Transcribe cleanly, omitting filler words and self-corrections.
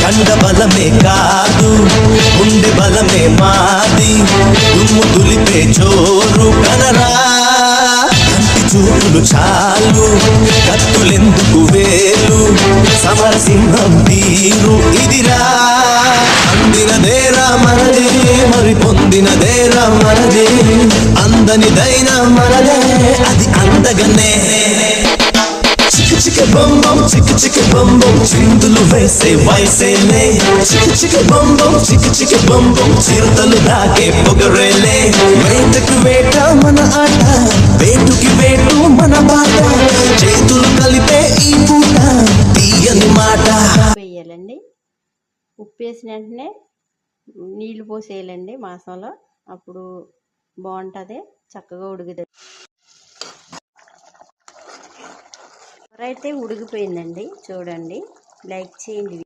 కండ బలమే కాదు గుండె బలమే మాది దుమ్ము దులిపే జోరు కనరా కంటి చూపులు చాలు కత్తులెందుకు వేలు సమరసింహం తీరు ఇదిరా అందినదేరా మనదే మరి పొందినదేరా మనదే అందనిదైనా మనదే అది అందగనే చిక బం బం చిక బం బం చిందులు వేసే వయసేలే చిక బం బం చిక బం బం చిరుతలు దాకే పొగరేలే వేటకు వేట మన ఆట వేటుకి వేటు మన బాట చేతులు కలిపే ఈ పూట తీయని మాట వేయాలండి. ఉప్పు వేసిన వెంటనే నీళ్లు పోసేయాలండి మాంసంలో, అప్పుడు బాగుంటుంది, చక్కగా ఉడుకుతుంది. అయితే ఉడికిపోయిందండి, చూడండి, లైక్ చేయండి.